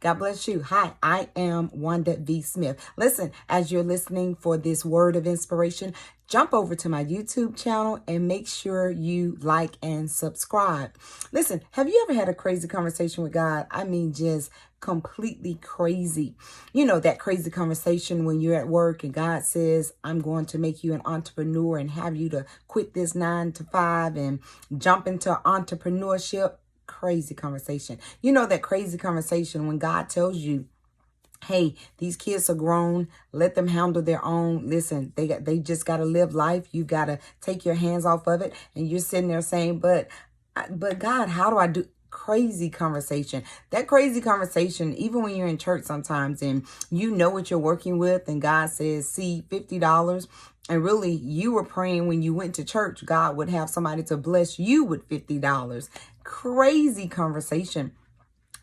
God bless you. Hi, I am Wanda V. Smith. Listen, as you're listening for this word of inspiration, jump over to my YouTube channel and make sure you like and subscribe. Listen, have you ever had a crazy conversation with God? I mean, just completely crazy. You know, that crazy conversation when you're at work and God says, I'm going to make you an entrepreneur and have you to quit this 9 to 5 and jump into entrepreneurship. Crazy conversation. You know, that crazy conversation when God tells you, hey, these kids are grown. Let them handle their own. Listen, they just got to live life. You got to take your hands off of it. And you're sitting there saying, but God, how do I do? Crazy conversation. That crazy conversation, even when you're in church sometimes and you know what you're working with and God says, see, $50. And really, you were praying when you went to church, God would have somebody to bless you with $50. Crazy conversation.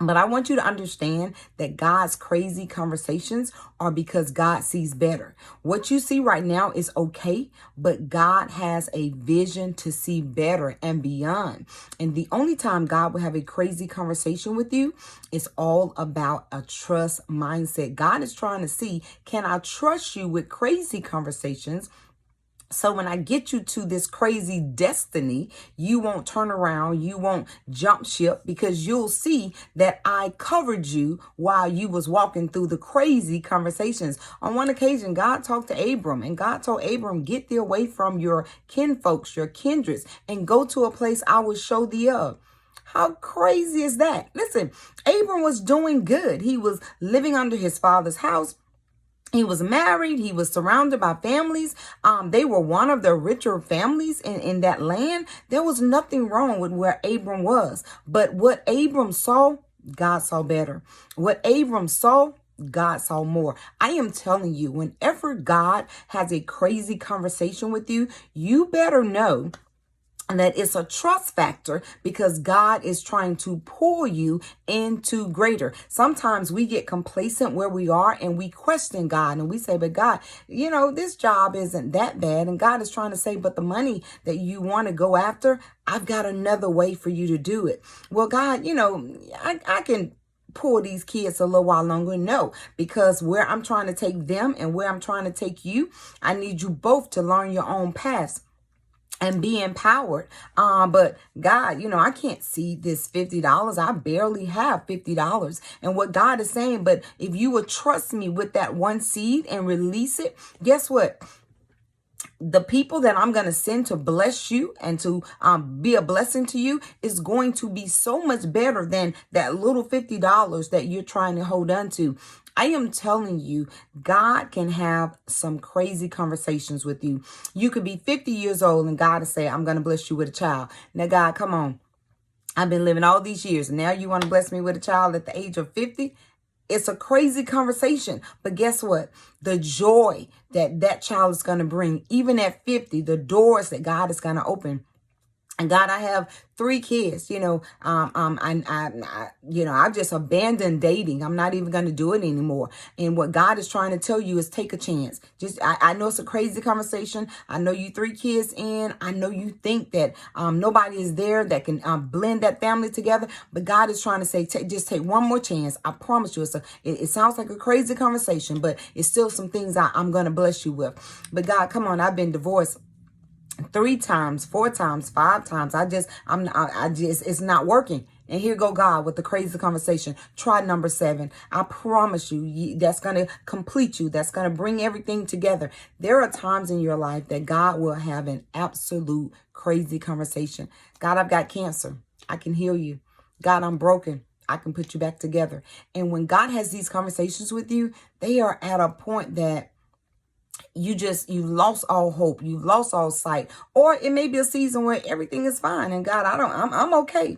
But I want you to understand that God's crazy conversations are because God sees better. What you see right now is okay, but God has a vision to see better and beyond. And the only time God will have a crazy conversation with you is all about a trust mindset. God is trying to see, can I trust you with crazy conversations? So when I get you to this crazy destiny, you won't turn around, you won't jump ship, because you'll see that I covered you while you was walking through the crazy conversations. On one occasion, God talked to Abram, and God told Abram, get thee away from your kinfolks, your kindreds, and go to a place I will show thee of. How crazy is that? Listen, Abram was doing good. He was living under his father's house. He was married. He was surrounded by families. They were one of the richer families in that land. There was nothing wrong with where Abram was. But what Abram saw, God saw better. What Abram saw, God saw more. I am telling you, whenever God has a crazy conversation with you, you better know that it's a trust factor, because God is trying to pull you into greater. Sometimes we get complacent where we are and we question God and we say, but God, you know, this job isn't that bad. And God is trying to say, but the money that you want to go after, I've got another way for you to do it. Well, God, you know, I can pull these kids a little while longer. No, because where I'm trying to take them and where I'm trying to take you, I need you both to learn your own paths and be empowered. But God, you know, I can't see this $50. I barely have $50. And what God is saying, but if you would trust me with that one seed and release it, guess what? The people that I'm going to send to bless you and to be a blessing to you is going to be so much better than that little $50 that you're trying to hold on to. I am telling you, God can have some crazy conversations with you. You could be 50 years old and God will say, I'm going to bless you with a child. Now, God, come on. I've been living all these years. And now you want to bless me with a child at the age of 50? It's a crazy conversation, but guess what? The joy that that child is going to bring, even at 50, the doors that God is going to open. And God, I have 3 kids, you know, I've just abandoned dating. I'm not even going to do it anymore. And what God is trying to tell you is take a chance. I know it's a crazy conversation. I know you 3 kids in. I know you think that nobody is there that can blend that family together. But God is trying to say, just take one more chance. I promise you, it sounds like a crazy conversation, but it's still some things I'm going to bless you with. But God, come on, I've been divorced 3 times, 4 times, 5 times. It's not working. And here go God with the crazy conversation. Try number 7. I promise you, that's going to complete you. That's going to bring everything together. There are times in your life that God will have an absolute crazy conversation. God, I've got cancer. I can heal you. God, I'm broken. I can put you back together. And when God has these conversations with you, they are at a point that you lost all hope. You've lost all sight. Or it may be a season where everything is fine. And God, I'm okay.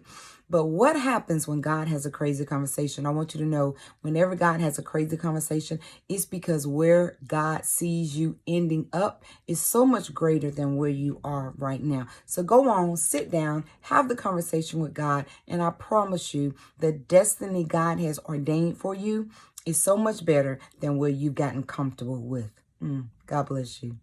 But what happens when God has a crazy conversation? I want you to know, whenever God has a crazy conversation, it's because where God sees you ending up is so much greater than where you are right now. So go on, sit down, have the conversation with God. And I promise you, the destiny God has ordained for you is so much better than where you've gotten comfortable with. God bless you.